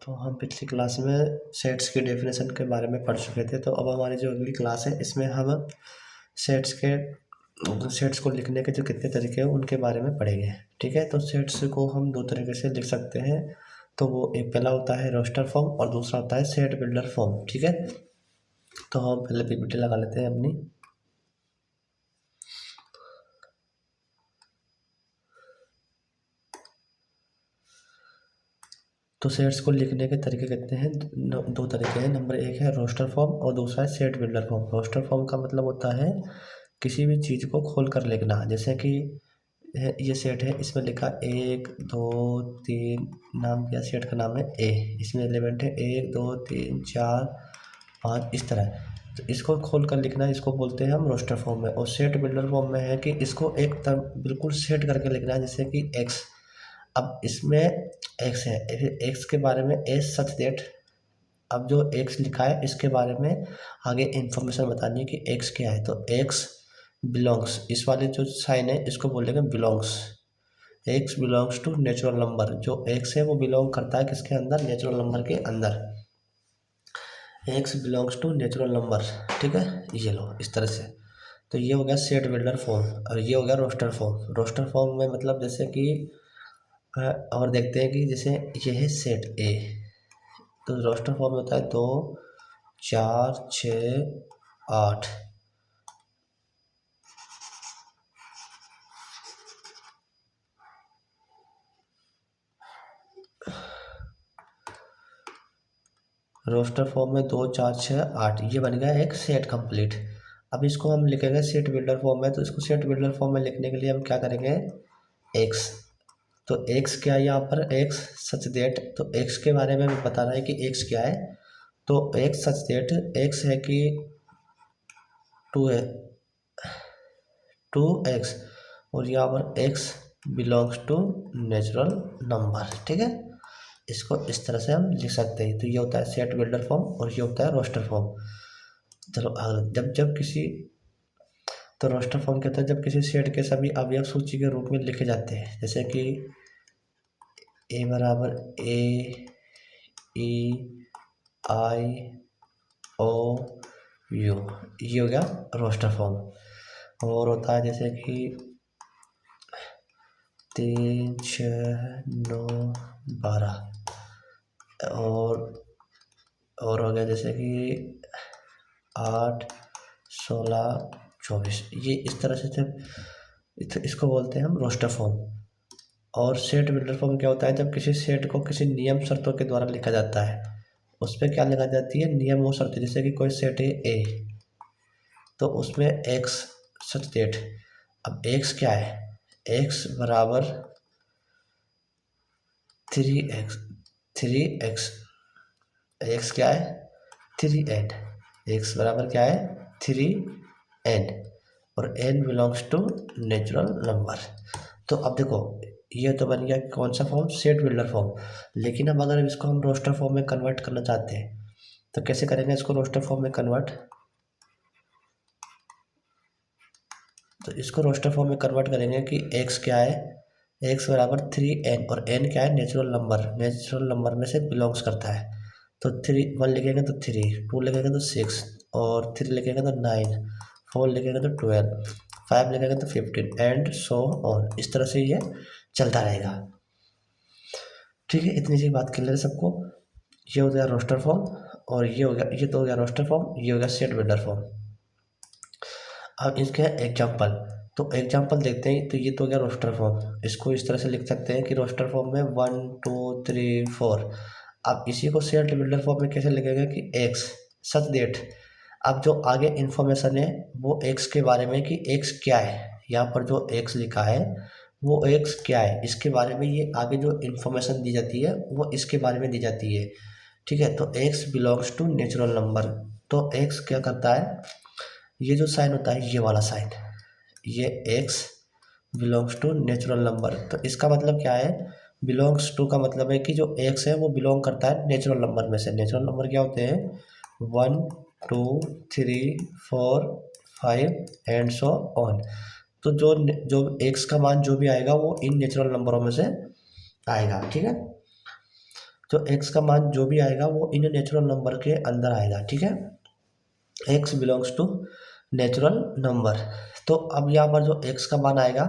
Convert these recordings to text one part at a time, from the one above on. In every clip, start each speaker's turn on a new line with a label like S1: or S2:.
S1: तो हम पिछली क्लास में सेट्स की डेफिनेशन के बारे में पढ़ चुके थे। तो अब हमारी जो अगली क्लास है इसमें हम सेट्स को लिखने के जो कितने तरीके हैं उनके बारे में पढ़ेंगे। ठीक है, तो सेट्स को हम दो तरीके से लिख सकते हैं। तो वो एक पहला होता है रोस्टर फॉर्म और दूसरा होता है सेट बिल्डर फॉर्म। ठीक है, तो हम पहले पीपीटी लगा लेते हैं अपनी। तो सेट्स को लिखने के तरीके कितने हैं? दो तरीके हैं। नंबर एक है रोस्टर फॉर्म और दूसरा है set builder form. Roster form का मतलब होता है किसी भी चीज़ को खोल कर लिखना। जैसे कि ये सेट है, इसमें लिखा 1 2 3, नाम क्या सेट का नाम है ए, इसमें एलिमेंट है 1 2 3 4 5 इस तरह। तो इसको खोल कर लिखना, इसको बोलते हैं हम रोस्टर फॉर्म में। और सेट बिल्डर फॉर्म में है कि इसको एक तरफ बिल्कुल सेट करके लिखना है, जैसे कि एक्स। अब इसमें एक्स है, फिर एक्स के बारे में एज सच दैट, अब जो एक्स लिखा है इसके बारे में आगे इंफॉर्मेशन बतानी है कि एक्स क्या है। तो एक्स बिलोंग्स, इस वाले जो साइन है इसको बोलेंगे belongs. X belongs to natural number, जो एक्स है वो बिलोंग करता है किसके अंदर? नेचुरल नंबर के अंदर। X belongs to natural number. ठीक है, ये लो इस तरह से। तो ये हो गया सेट बिल्डर फॉर्म और ये हो गया रोस्टर फॉर्म। रोस्टर फॉर्म में मतलब जैसे कि और देखते हैं कि जैसे ये है सेट ए, तो रोस्टर फॉर्म में होता है 2 4 6 8। रोस्टर फॉर्म में 2 4 6 8, ये बन गया एक सेट कंप्लीट। अब इसको हम लिखेंगे सेट बिल्डर फॉर्म में। तो इसको सेट बिल्डर फॉर्म में लिखने के लिए हम क्या करेंगे? एक्स, तो एक्स क्या है यहाँ पर? एक्स सच दैट, तो एक्स के बारे में बताना है कि एक्स क्या है। तो एक्स सच दैट एक्स है कि 2 है, 2x, और यहाँ पर x belongs to natural number. ठीक है, इसको इस तरह से हम लिख सकते हैं। तो ये होता है सेट बिल्डर फॉर्म और ये होता है रोस्टर फॉर्म। चलो जब जब किसी, तो रोस्टर फॉर्म कहता है जब किसी सेट के सभी अवयव सूची के रूप में लिखे जाते हैं, जैसे कि a बराबर a e i o u, ये हो गया रोस्टर फॉर्म। और होता है जैसे कि 3 6 9 12, और हो गया जैसे कि 8 16 24, ये इस तरह से जब इसको बोलते हैं हम रोस्टर फॉर्म। और सेट बिल्डर फॉर्म क्या होता है? जब किसी सेट को किसी नियम शर्तों के द्वारा लिखा जाता है, उस पर क्या लिखा जाती है? नियम वो शर्तें। जैसे कि कोई सेट है ए, तो उसमें एक्स सच दैट, अब एक्स क्या है? एक्स बराबर 3x, 3x, एक्स क्या है? 3n, एक्स बराबर क्या है? 3n, और n belongs to natural number. तो अब देखो ये तो बन गया कौन सा फॉर्म? Set builder form. लेकिन अब अगर इसको हम रोस्टर फॉर्म में कन्वर्ट करना चाहते हैं तो कैसे करेंगे इसको रोस्टर फॉर्म में कन्वर्ट? तो इसको रोस्टर फॉर्म में कन्वर्ट करेंगे कि x क्या है? x बराबर 3n, और n क्या है? नेचुरल नंबर, नेचुरल नंबर में से बिलोंग्स करता है। तो 1 लिखेंगे तो 3, 2 लिखेंगे तो 6, और 3 लिखेंगे तो 9, 4 लिखेंगे तो 12, 5 लिखेंगे तो 15, एंड सो ऑन। इस तरह से ये चलता रहेगा। ठीक है, इतनी सी बात क्लियर है सबको? ये हो गया रोस्टर फॉर्म और ये हो गया, ये तो हो गया रोस्टर फॉर्म, ये हो गया सेट बिल्डर फॉर्म। अब इसके एग्जाम्पल, तो एग्जाम्पल देखते हैं। तो ये तो हो गया रोस्टर फॉर्म, इसको इस तरह से लिख सकते हैं कि रोस्टर फॉर्म में 1 2 3 4। अब इसी को सेट बिल्डर फॉर्म में कैसे लिखेंगे कि एक्स सच दैट, अब जो आगे इन्फॉर्मेशन है वो एक्स के बारे में कि एक्स क्या है, यहाँ पर जो एक्स लिखा है वो एक्स क्या है इसके बारे में, ये आगे जो इन्फॉर्मेशन दी जाती है वो इसके बारे में दी जाती है। ठीक है, तो x belongs to natural number. तो एक्स क्या करता है? ये जो साइन होता है, ये वाला साइन, ये x belongs to natural number. तो इसका मतलब क्या है? बिलोंग्स टू का मतलब है कि जो एक्स है वो बिलोंग करता है नेचुरल नंबर में से। नेचुरल नंबर क्या होते हैं? 1 2 3 4 5 एंड सो ऑन। तो जो जो एक्स का मान जो भी आएगा वो इन नेचुरल नंबरों में से आएगा। ठीक है, जो x का मान जो भी आएगा वो इन नेचुरल नंबर के अंदर आएगा, ठीक है। x belongs to natural number. तो अब यहाँ पर जो x का मान आएगा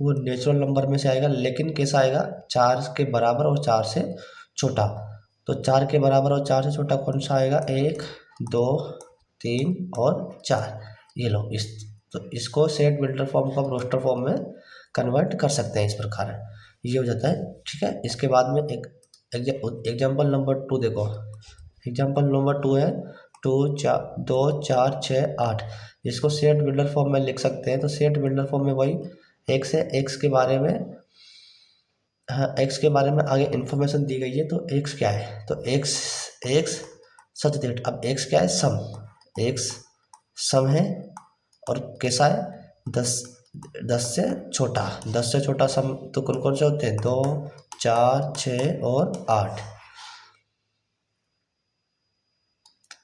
S1: वो नेचुरल नंबर में से आएगा, लेकिन कैसा आएगा, 4 के बराबर और 4 से छोटा। तो 4 के बराबर और 4 से छोटा कौन सा आएगा, 1 2 3 और 4। ये लो, तो इसको सेट बिल्डर फॉर्म को रोस्टर फॉर्म में कन्वर्ट कर सकते हैं इस प्रकार, ये हो जाता है, ठीक है। इसके बाद में एक एग्जाम्पल नंबर 2 देखो। एग्जाम्पल नंबर 2 है 2 4 6 8। इसको सेट बिल्डर फॉर्म में लिख सकते हैं। तो सेट बिल्डर फॉर्म में वही एक्स है, एक्स के बारे में, हाँ एक्स के बारे में आगे इन्फॉर्मेशन दी गई है। तो एक्स क्या है, तो एक्स एक्स सच दैट। अब एक्स क्या है, सम, एक्स सम है और कैसा है, 10 से छोटा। 10 से छोटा सम तो कौन कौन से होते हैं, 2 4 6 और 8,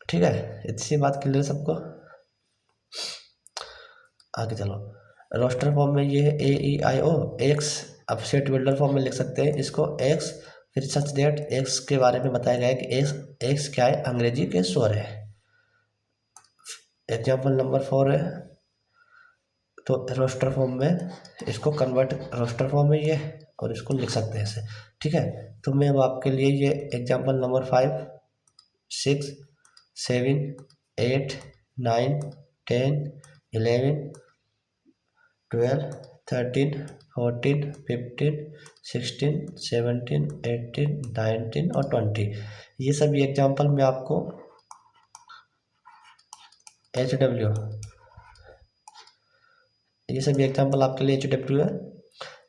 S1: ठीक है। इतनी बात क्लियर है सबको। आगे चलो, रोस्टर फॉर्म में ये है ए ई आई ओ एक्स। अब सेट बिल्डर फॉर्म में लिख सकते हैं इसको एक्स, फिर सच दैट एक्स के बारे में बताया गया है कि एक्स क्या है, अंग्रेजी के स्वर है। एग्जाम्पल नंबर 4 है, तो रोस्टर फॉर्म में इसको कन्वर्ट, रोस्टर फॉर्म में ये और इसको लिख सकते हैं ऐसे, ठीक है। तो मैं अब आपके लिए ये एग्जाम्पल नंबर 5 6 7 8 9 10 11 12 13 14 15 16 17 18 19 और 20। ये सभी एग्जाम्पल मैं आपको HW, ये सभी एग्जाम्पल आपके लिए HW है।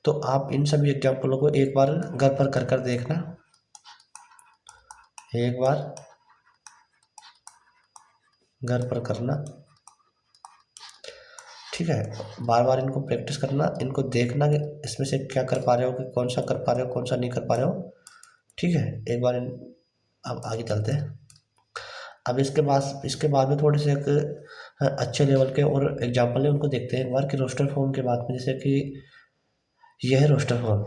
S1: तो आप इन सभी एग्जाम्पलों को एक बार घर पर कर देखना, एक बार घर पर करना, ठीक है। बार बार इनको प्रैक्टिस करना, इनको देखना कि इसमें से क्या कर पा रहे हो, कि कौन सा कर पा रहे हो, कौन सा नहीं कर पा रहे हो, ठीक है। एक बार अब आगे चलते हैं। अब इसके बाद में थोड़े से एक अच्छे लेवल के और एग्जाम्पल है, उनको देखते हैं एक बार कि रोस्टर फॉर्म के बाद में। जैसे कि यह है रोस्टर फॉर्म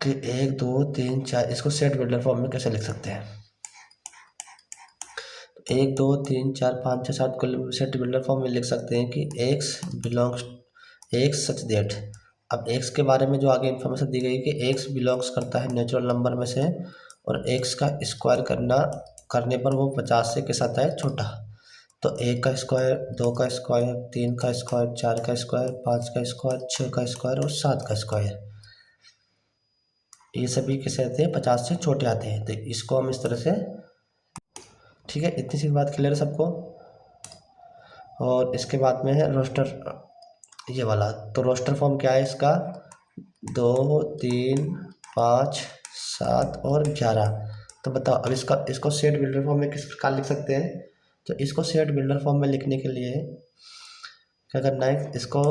S1: कि 1 2 3 4, इसको सेट बिल्डर फॉर्म में कैसे लिख सकते हैं। 1 2 3 4 5 6 7 को सेट बिल्डर फॉर्म में लिख सकते हैं कि x belongs, x such that. अब एक्स के बारे में जो आगे इन्फॉर्मेशन दी गई कि एक्स बिलोंग्स करता है नेचुरल नंबर में से, और एक्स का स्क्वायर करने पर वो 50 से कैसा आता है, छोटा। तो 1 का स्क्वायर, 2 का स्क्वायर, 3 का स्क्वायर, 4 का स्क्वायर, 5 का स्क्वायर, 6 का स्क्वायर और 7 का स्क्वायर, ये सभी कैसे आते हैं, 50 से छोटे आते हैं। तो इसको हम इस तरह से, ठीक है। इतनी सी बात क्लियर है सबको। और इसके बाद में है रोस्टर, ये वाला। तो रोस्टर फॉर्म क्या है इसका, 2 3 5 7 और 11। तो बताओ अब इसको सेट बिल्डर फॉर्म में किस प्रकार लिख सकते हैं। तो इसको सेट बिल्डर फॉर्म में लिखने के लिए क्या करना है, इसको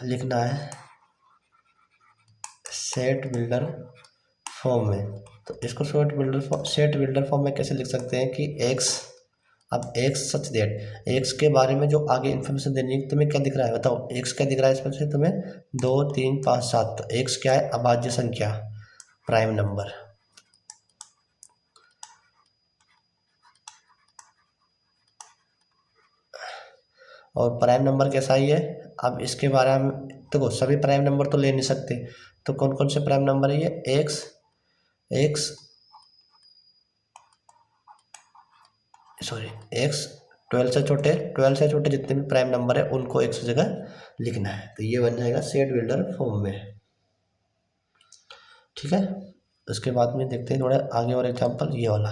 S1: लिखना है सेट बिल्डर फॉर्म में। तो इसको सेट बिल्डर फॉर्म में कैसे लिख सकते हैं कि एक्स, अब एक्स सच दैट, एक्स के बारे में जो आगे इन्फॉर्मेशन देनी है, तुम्हें क्या दिख रहा है बताओ, एक्स क्या दिख रहा है इसमें से तुम्हें, 2 3 5 7। तो एक्स क्या है, अभाज्य संख्या, प्राइम नंबर। और प्राइम नंबर कैसा ही है, अब इसके बारे में देखो, सभी प्राइम नंबर तो ले नहीं सकते। तो कौन कौन से प्राइम नंबर है ये, एक्स सॉरी एक्स 12 से छोटे जितने भी प्राइम नंबर है उनको एक्स की जगह लिखना है। तो ये बन जाएगा सेट बिल्डर फॉर्म में, ठीक है। उसके बाद में देखते हैं थोड़ा आगे और एग्जांपल, ये वाला।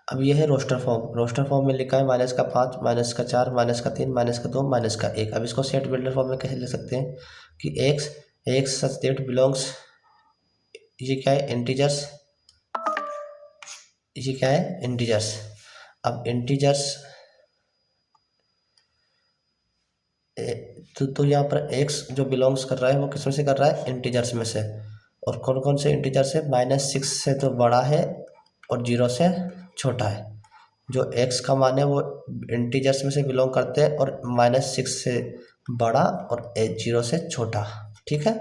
S1: अब ये है रोस्टर फॉर्म। रोस्टर फॉर्म में लिखा है -5 -4 -3 -2 -1। अब इसको सेट बिल्डर फॉर्म में कैसे लिख सकते हैं कि एक्स सच दैट बिलोंग्स, ये क्या है, इंटीजर्स, ये क्या है, इंटीजर्स। अब इंटीजर्स तो यहाँ पर एक्स जो बिलोंग्स कर रहा है वो किसमें से कर रहा है, इंटीजर्स में से। और कौन कौन से इंटीजर्स है, -6 से तो बड़ा है और 0 से छोटा है। जो एक्स का मान है वो इंटीजर्स में से बिलोंग करते हैं और -6 से बड़ा और 0 से छोटा, ठीक है।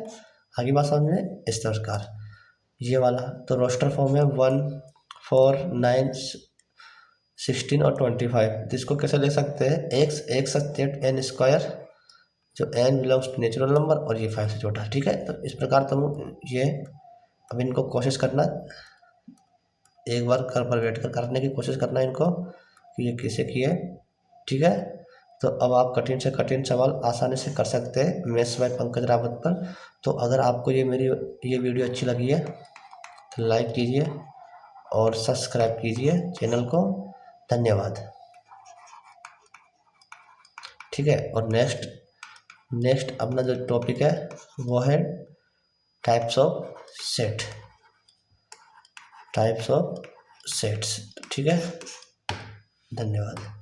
S1: आगे बात समझ में, इस प्रकार ये वाला तो रोस्टर फॉर्म है 1, 4, 9, 16 और 25। तो इसको कैसे ले सकते हैं, एक्स सब्जेक्ट एन स्क्वायर, जो n belongs to natural number और ये 5 से छोटा, ठीक है। तो इस प्रकार तुम ये अब इनको कोशिश करना, एक बार घर पर बैठ कर करने की कोशिश करना इनको कि ये कैसे किए, ठीक है। तो अब आप कठिन से कठिन सवाल आसानी से कर सकते हैं मैथ्स बाय पंकज रावत पर। तो अगर आपको ये वीडियो अच्छी लगी है तो लाइक कीजिए और सब्सक्राइब कीजिए चैनल को। धन्यवाद, ठीक है। और नेक्स्ट अपना जो टॉपिक है वो है टाइप्स ऑफ सेट्स, ठीक है। धन्यवाद।